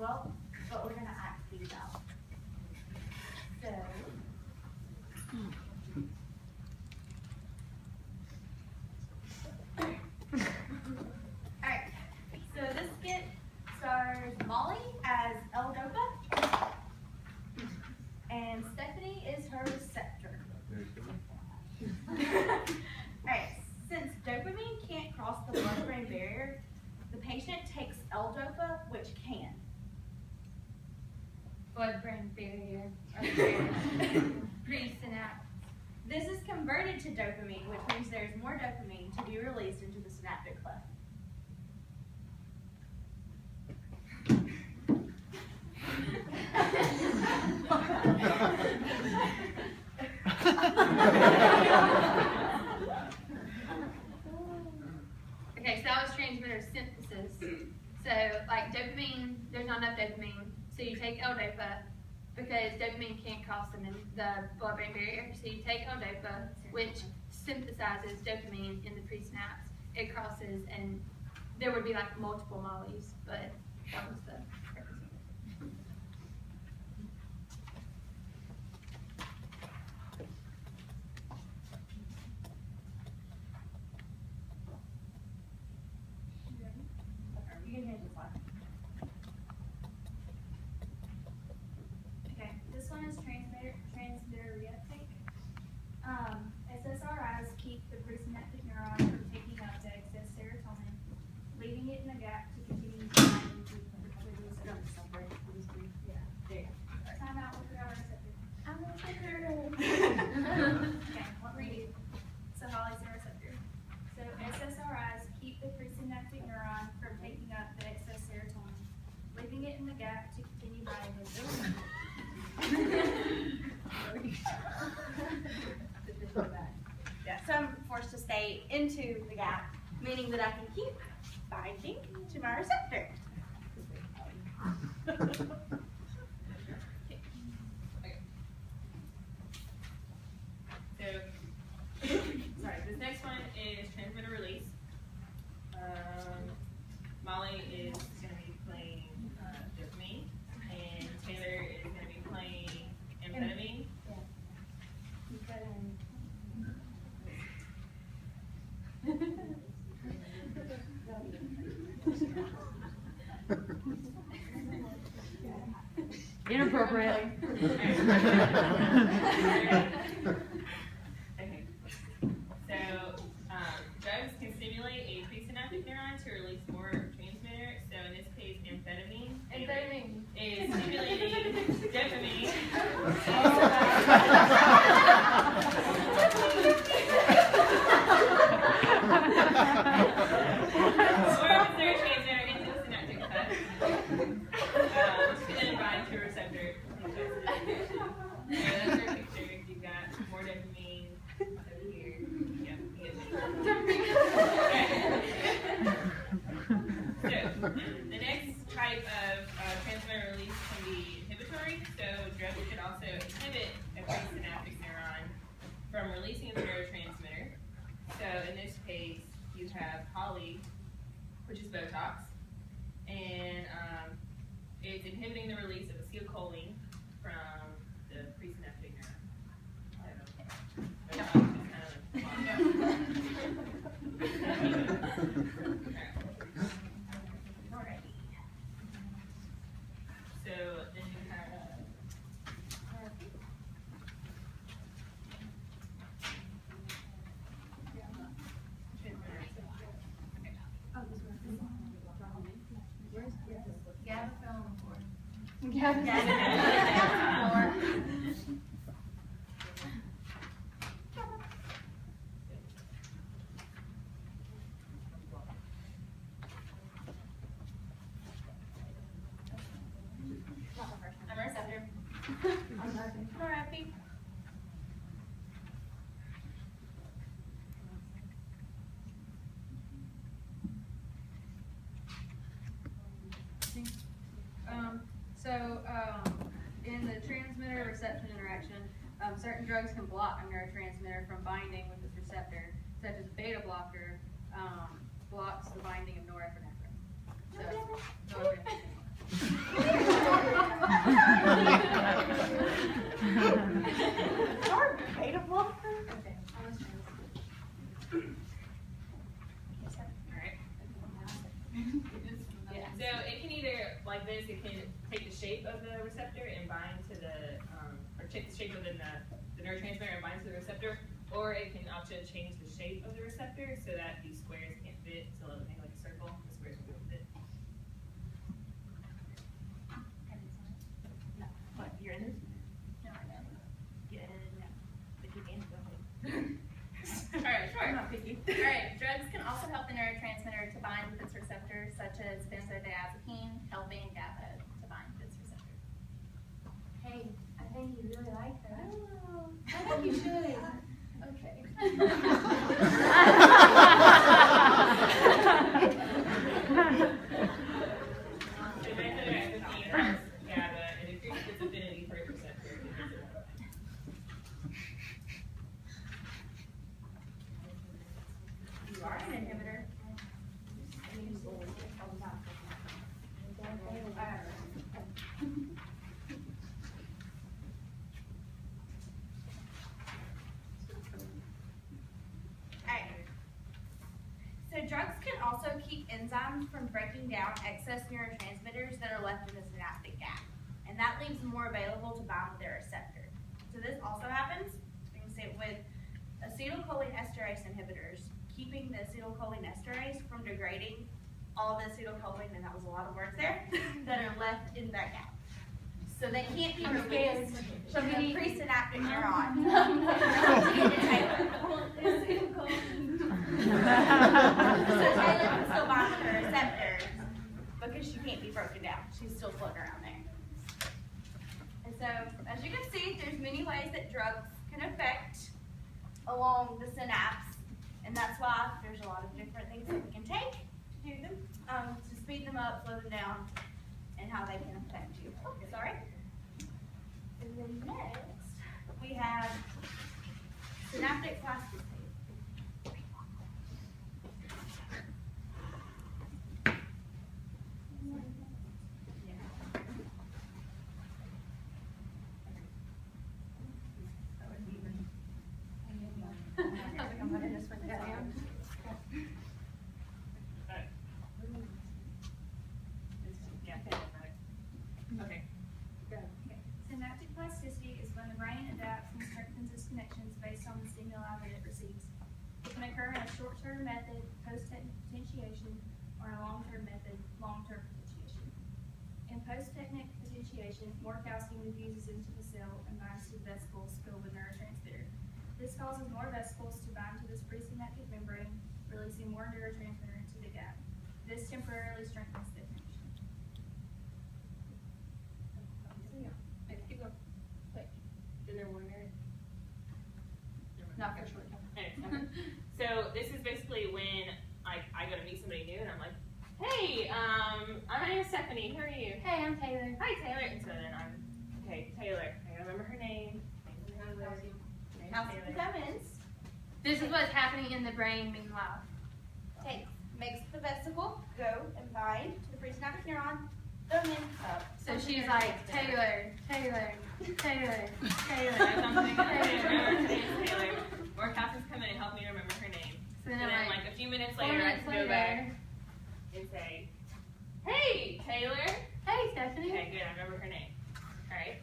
well, but we're going to act these out. So, alright, so this skit stars Molly as L-Dopa, and Stephanie is her receptor. Alright, since dopamine can't cross the blood-brain barrier, the patient takes L-Dopa, which can. Blood-brain barrier. Presynaptic. This is converted to dopamine, which means there's more dopamine to be released into the synaptic cleft. Okay, so that was transmitter synthesis. So, like dopamine, there's not enough dopamine, so you take L-Dopa because dopamine can't cross the blood-brain barrier. So you take L-Dopa, which synthesizes dopamine in the presynapse. It crosses, and there would be like multiple mollies, but that was the purpose of it. You can hear this one. Okay, this one is transmitter reuptake. SSRIs keep the presynaptic neuron from taking up the excess serotonin, leaving it in the gap to continue to bind into Time out, we forgot our receptor. I'm a receptor. Okay, what were you? So Holly's a receptor. So SSRIs keep the presynaptic neuron from taking up the excess serotonin, leaving it in the gap to continue binding with Yeah, so I'm forced to stay into the gap, meaning that I can keep binding to my receptor. So, sorry, this next one is transmitter release. Molly is going to be playing dopamine, and Taylor is going to be playing amphetamine. Inappropriate. Okay. So, drugs can stimulate a presynaptic neuron to release more transmitter. So, in this case, amphetamine is stimulating dopamine. The next type of transmitter release can be inhibitory. So drugs could also inhibit a presynaptic neuron from releasing the neurotransmitter. So in this case, you have Holly, which is Botox, and it's inhibiting the release of acetylcholine from the presynaptic neuron. So then you have I'm a receptor. I'm happy. In the transmitter reception interaction, certain drugs can block a neurotransmitter from binding with its receptor, such as beta blocker blocks the binding of norepinephrine. So, Our beta blocker? Okay, almost done. Alright. Yeah. So it can either, like this, it can take the shape of the receptor and bind to the, or take the shape within the neurotransmitter and bind to the receptor, or it can also change the shape of the receptor so that these squares can't fit, so it'll make like a circle, the squares will fit. What, you're in this? No, I know. Yeah, no. But you can go ahead. Alright, sure. I'm not picky. Alright, drugs can also help the neurotransmitter to bind with its receptors, such as benzodiazepine, helping GABA to bind with its receptors. Hey, I think you really like that. Oh, I think you should. Okay. So benzodiazepine has GABA and increases its affinity for its receptor. You are an inhibitor. Alright. So drugs can also keep enzymes from breaking down excess neurotransmitters that are left in the synaptic gap. And that leaves more available to bind with their receptor. So this also happens, we can see it with acetylcholinesterase inhibitors, keeping the acetylcholinesterase from degrading all the acetylcholine, and that was a lot of words there, that are left in that gap. So they can't be released from the presynaptic neuron. So Taylor can still bind with her receptor because she can't be broken down. She's still floating around there. And so, as you can see, there's many ways that drugs can affect along the synapse, and that's why there's a lot of different things that we can take to do them, to speed them up, slow them down, and how they can affect you. Oh, sorry. And then next, we have synaptic plasticity. Okay. Synaptic plasticity is when the brain adapts and strengthens its connections based on the stimuli that it receives. It can occur in a short-term method, post-potentiation, or in a long-term method, long-term potentiation. In post-technic potentiation, more calcium diffuses into the cell and binds to the vesicles filled with neurotransmitter. This causes more vesicles to bind to this presynaptic membrane, releasing more neurotransmitter into the gap. This temporarily strengthens the connection. Keep going. Wait. Is there more there? Not for short term. Okay. So this is basically when I go to meet somebody new and I'm like, hey, my name is Stephanie, who are you? Hey, I'm Taylor. Hi Taylor. And so then I'm, okay, Taylor, I gotta remember her name. Calcium vitamins This is what's happening in the brain meanwhile. makes the vesicle go and bind to the presynaptic neuron, and then up. So she's like, Taylor, Taylor, Taylor, Taylor. Taylor. Or calcium's come in and help me remember her name. So And then then I'm like a few minutes 4 later I minutes can go back and say, hey Taylor. hey Stephanie. Okay, good, I remember her name. Alright.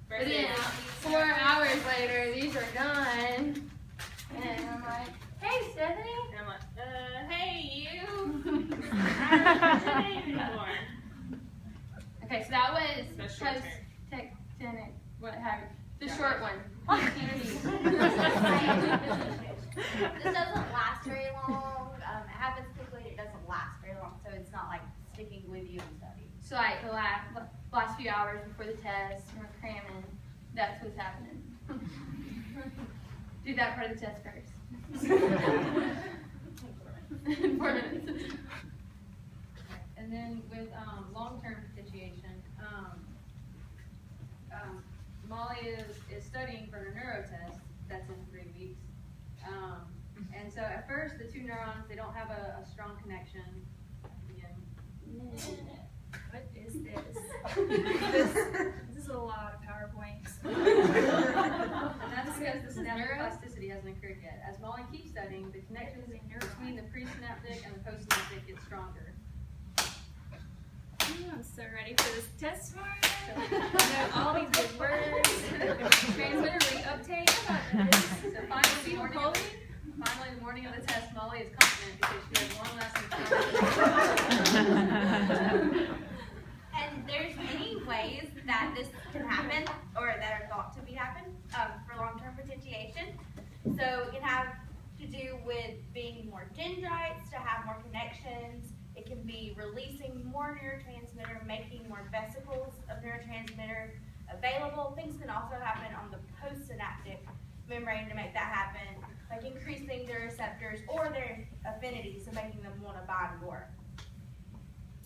But then 4 hours later, these are done. And I'm like, hey Stephanie. And I'm like, hey you. I don't remember your name anymore. Okay, so that was That's short term. post-tectonic, what have you. The short one. This doesn't last very long. It happens quickly. It doesn't last very long, so it's not like sticking with you and stuff. So like the last few hours before the test, and we're cramming, that's what's happening. Do that part of the test first. 4 minutes. And then with long-term potentiation, Molly is studying for her neuro test. That's in 3 weeks. And so at first, the two neurons, they don't have a strong connection. Again. What is this? This is a lot of PowerPoints. And that's because the synaptic plasticity hasn't occurred yet. As Molly keeps studying, the connections between the presynaptic and the postsynaptic get stronger. I'm so ready for this test tomorrow. I know all these big words. Transmitter reuptake. So finally, the morning of the test, Molly is confident because she has one lesson. And there's many ways that this can happen, or that are thought to be happen, for long-term potentiation. So it can have to do with being more dendrites, to have more connections. It can be releasing more neurotransmitter, making more vesicles of neurotransmitter available. Things can also happen on the postsynaptic membrane to make that happen, like increasing their receptors or their affinity, so making them want to bind more.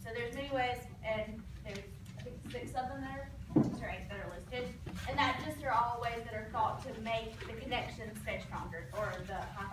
So there's many ways, and there's I think 6 of them that are, 6 or 8 that are listed, and that just are all ways that are thought to make the connections stay stronger, or the high